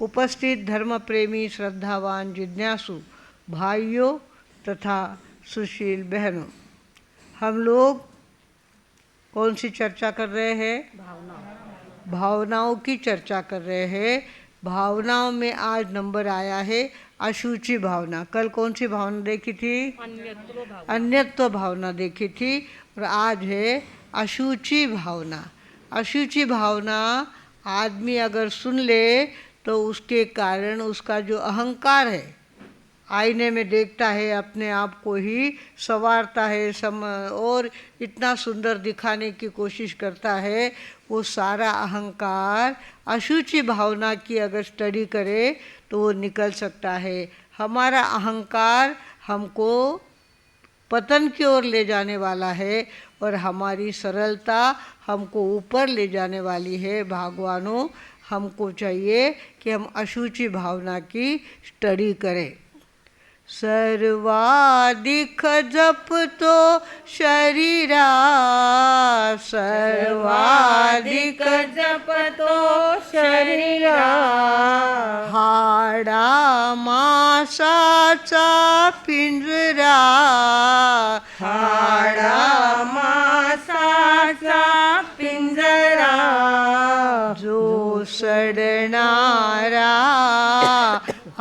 उपस्थित धर्म प्रेमी, श्रद्धावान, जिज्ञासु भाइयों तथा सुशील बहनों, हम लोग कौन सी चर्चा कर रहे हैं? भावनाओं की चर्चा कर रहे हैं। भावनाओं में आज नंबर आया है अशुचि भावना। कल कौन सी भावना देखी थी? अन्यत्व भावना देखी थी। और आज है अशुचि भावना। अशुचि भावना आदमी अगर सुन ले तो उसके कारण उसका जो अहंकार है, आईने में देखता है अपने आप को ही संवारता है और इतना सुंदर दिखाने की कोशिश करता है, वो सारा अहंकार अशुचि भावना की अगर स्टडी करे तो वो निकल सकता है। हमारा अहंकार हमको पतन की ओर ले जाने वाला है और हमारी सरलता हमको ऊपर ले जाने वाली है। भगवानों, हमको चाहिए कि हम अशुचि भावना की स्टडी करें। सर्वाधिक जपतो शरीरा, सर्वाधिक जपतो शरीरा, हाडा मासाचा पिंजरा, हाडा मासाचा पिंजरा, जो सडणारा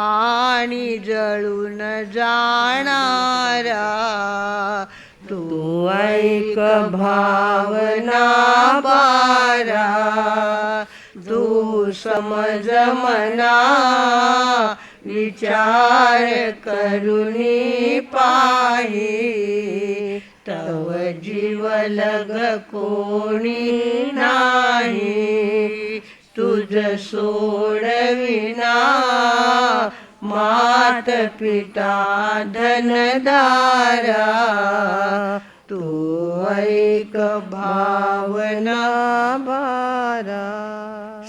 आणि जळून जाणारा, तू ऐक भावना बारा, तू समज मना विचार करुनी पाही, तव जीव लग कोणी नाही, तुझ सोडविना मात पिता धनदारा, तू ऐक भावना बारा।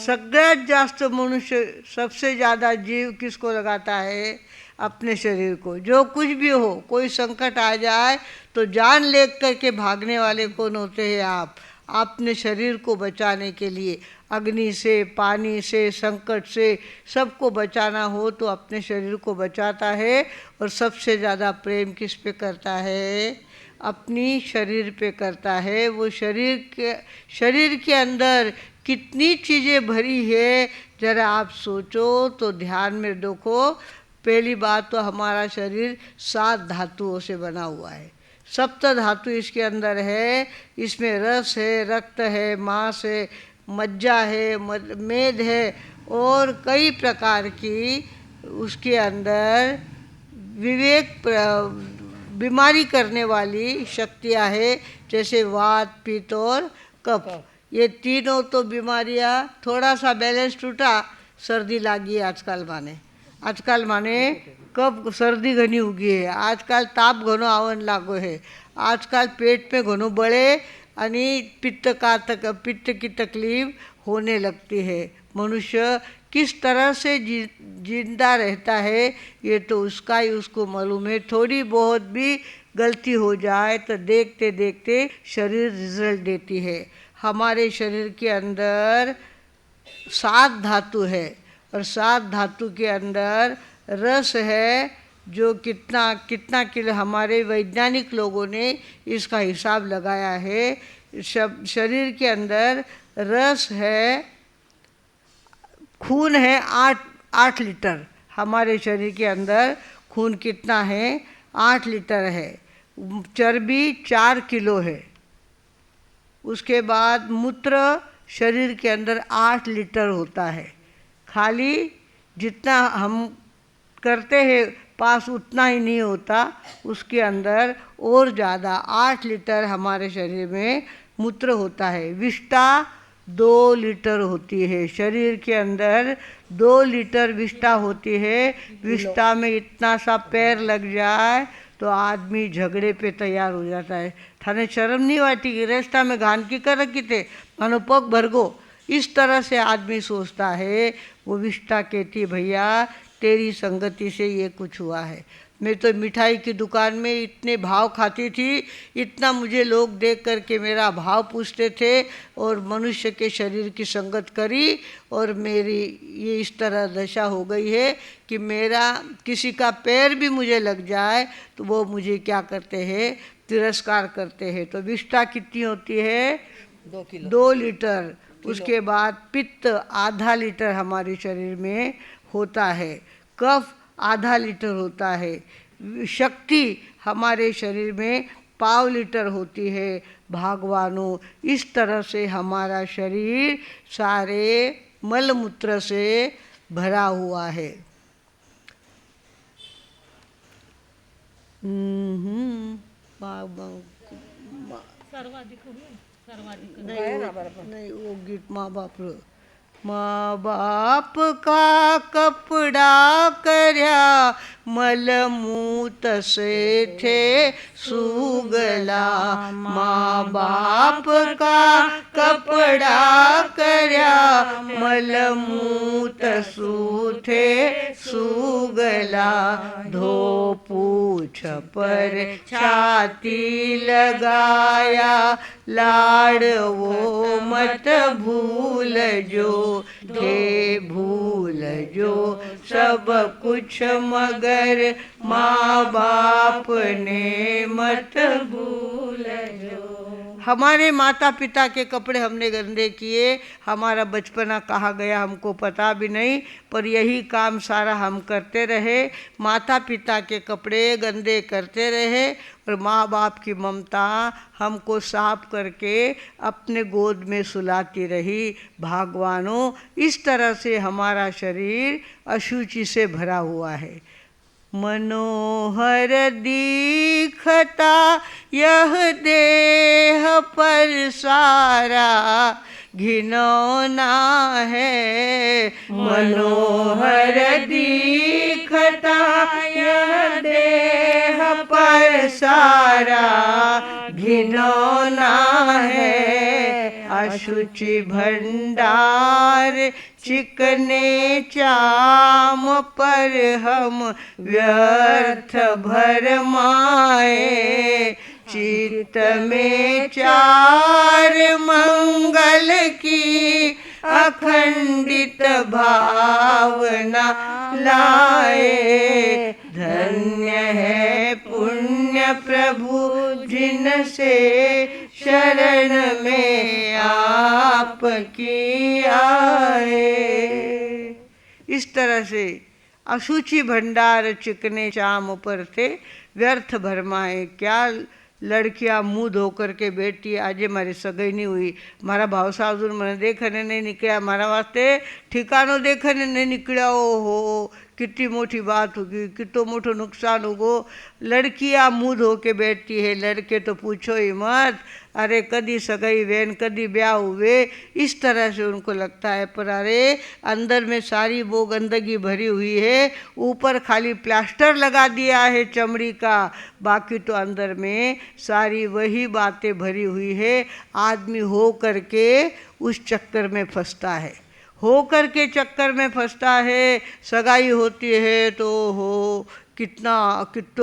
सगळ्यात जास्त मनुष्य, सबसे ज़्यादा जीव किसको लगाता है? अपने शरीर को। जो कुछ भी हो, कोई संकट आ जाए तो जान लेकर करके भागने वाले कौन होते हैं? आप। अपने शरीर को बचाने के लिए अग्नि से, पानी से, संकट से सबको बचाना हो तो अपने शरीर को बचाता है। और सबसे ज़्यादा प्रेम किस पे करता है? अपनी शरीर पे करता है। वो शरीर के अंदर कितनी चीज़ें भरी है, ज़रा आप सोचो तो ध्यान में देखो। पहली बात तो हमारा शरीर 7 धातुओं से बना हुआ है। सप्त धातु इसके अंदर है। इसमें रस है, रक्त है, मांस है, मज्जा है, मेद है और कई प्रकार की उसके अंदर विवेक बीमारी करने वाली शक्तियाँ है, जैसे वात, पित्त और कफ। ये तीनों तो बीमारियाँ, थोड़ा सा बैलेंस टूटा, सर्दी लागी आजकल माने कब सर्दी घनी उगी है, आजकल ताप घनो आवन लागो है, आजकल पेट पे घनो बड़े आणि पित्त की तकलीफ होने लगती है। मनुष्य किस तरह से जिंदा रहता है ये तो उसका ही उसको मालूम है। थोड़ी बहुत भी गलती हो जाए तो देखते देखते शरीर रिजल्ट देती है। हमारे शरीर के अंदर 7 धातु है और 7 धातु के अंदर रस है, जो कितना किलो हमारे वैज्ञानिक लोगों ने इसका हिसाब लगाया है। शरीर के अंदर रस है, खून है 8 लीटर। हमारे शरीर के अंदर खून कितना है? 8 लीटर है। चर्बी 4 किलो है। उसके बाद मूत्र शरीर के अंदर 8 लीटर होता है। खाली जितना हम करते हैं पास उतना ही नहीं होता, उसके अंदर और ज़्यादा 8 लीटर हमारे शरीर में मूत्र होता है। विष्ठा 2 लीटर होती है। शरीर के अंदर 2 लीटर विष्ठा होती है। विष्ठा में इतना सा पैर लग जाए तो आदमी झगड़े पे तैयार हो जाता है। थाने शर्म नहीं आती कि रास्ता में घान की कर रखी थे, मानो पग भरगो। इस तरह से आदमी सोचता है। वो विष्ठा कहती भैया तेरी संगति से ये कुछ हुआ है। मैं तो मिठाई की दुकान में इतने भाव खाती थी, इतना मुझे लोग देख करके मेरा भाव पूछते थे, और मनुष्य के शरीर की संगत करी और मेरी ये इस तरह दशा हो गई है कि मेरा किसी का पैर भी मुझे लग जाए तो वो मुझे क्या करते हैं, तिरस्कार करते हैं। तो विष्ठा कितनी होती है? 2 लीटर। उसके बाद पित्त आधा लीटर हमारे शरीर में होता है, कफ आधा लीटर होता है, शक्ति हमारे शरीर में 1/4 लीटर होती है। भगवानों, इस तरह से हमारा शरीर सारे मलमूत्र से भरा हुआ है। नहीं वो गीत माँ बाप रो। माँ बाप का कपड़ा करया मलमूत से थे सुगला। माँ बाप का कपड़ा करया मलमूत सूथे सुगला। धो पूछ पर छाती लगाया, लाड़ वो मत भूल जो थे भूल जो सब कुछ, मगर माँ बाप ने मत भूल जो। हमारे माता पिता के कपड़े हमने गंदे किए, हमारा बचपना कहाँ गया हमको पता भी नहीं, पर यही काम सारा हम करते रहे। माता पिता के कपड़े गंदे करते रहे और माँ बाप की ममता हमको साफ करके अपने गोद में सुलाती रही। भगवानों, इस तरह से हमारा शरीर अशुचि से भरा हुआ है। मनोहर दिखता यह देह पर सारा, घिनौना है। मनोहर दिखता यह देह पर सारा, घिनौना है। अशुचि भंडार चिकने चाम पर हम व्यर्थ भरमाए। चित्त में 4 मंगल की अखंडित भावना लाए। धन्य है पुण्य प्रभु जिनसे शरण में आपकी आए। इस तरह से अशुचि भंडार चिकने चाम पर थे व्यर्थ भरमाए। क्या लड़कियां मुँह धो कर के बैठी, आज मारी सगाई नहीं हुई, मारा भावसा अजून मैंने देखने नहीं निकला, मारा वास्ते ठिकानो देखने नहीं निकला। हो कितनी मोटी बात होगी, कितना मोटो नुकसान होगो। लड़कियां मुँह धो के बैठती है, लड़के तो पूछो ही मत। अरे कदी सगाई वेन, कदी ब्याह हुए, इस तरह से उनको लगता है। पर अरे अंदर में सारी वो गंदगी भरी हुई है, ऊपर खाली प्लास्टर लगा दिया है चमड़ी का, बाकी तो अंदर में सारी वही बातें भरी हुई है। आदमी हो करके उस चक्कर में फंसता है, हो करके चक्कर में फंसता है। सगाई होती है तो हो कितना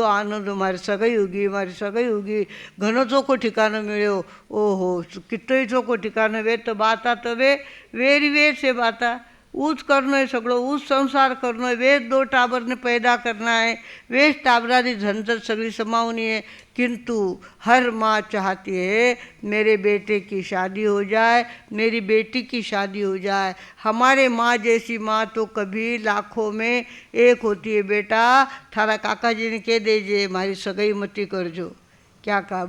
आनंद, हमारी सगाई होगी, हमारी सगाई होगी, घणो चोखो ठिकानो मिल्यो। ओहो कितोय चोखो ठिकानो, वे तो बाता तो वेरी वेर से बाता ऊच करनो है, सगळो ऊच संसार करनो है, वेच 2 टाबरने पैदा करना है, वेच टाबरानी झंझट सगळी समावनी है। किंतु हर माँ चाहती है मेरे बेटे की शादी हो जाए, मेरी बेटी की शादी हो जाए। हमारे माँ जैसी माँ तो कभी लाखों में एक होती है। बेटा थारा काका जी ने कह दीजिए हमारी सगाई मती करजो। क्या कहा?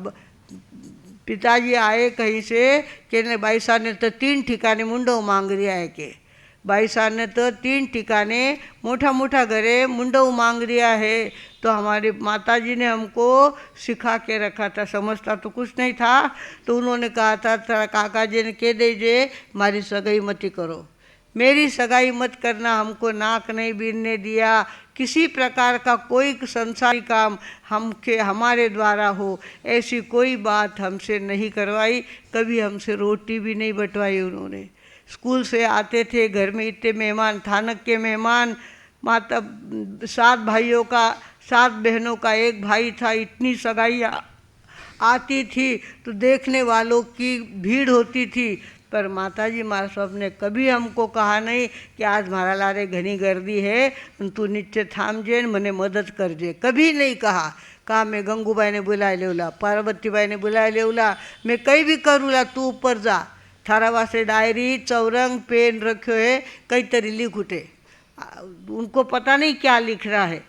पिताजी आए कहीं से, कहने भाई साहब ने तो 3 ठिकाने मुंडो मांग रिया है के। भाई साहब ने तो 3 ठिकाने मोटा मोटा घरे मुंडो मांग रिया है। तो हमारी माताजी ने हमको सिखा के रखा था, समझता तो कुछ नहीं था। तो उन्होंने कहा था तेरा काका जी ने कह दीजिए हमारी सगाई मत करो, मेरी सगाई मत करना। हमको नाक नहीं बीनने दिया, किसी प्रकार का कोई संसारी काम हमारे द्वारा हो ऐसी कोई बात हमसे नहीं करवाई। कभी हमसे रोटी भी नहीं बंटवाई उन्होंने। स्कूल से आते थे, घर में इतने मेहमान, थानक के मेहमान, माता 7 भाइयों का 7 बहनों का एक भाई था। इतनी सगाइयाँ आती थी तो देखने वालों की भीड़ होती थी, पर माताजी महाराज साहब ने कभी हमको कहा नहीं कि आज मारा लारे घनी गर्दी है, तू नीचे थाम जे मने मदद कर जे। कभी नहीं कहा मैं गंगूबाई ने बुला लेवला, पार्वतीबाई ने बुला लेवला, मैं कहीं भी करूँला, तू ऊपर जा। थारा वास्ते डायरी चौरंग पेन रखो है, कई तरी लिख उठे। उनको पता नहीं क्या लिख रहा है,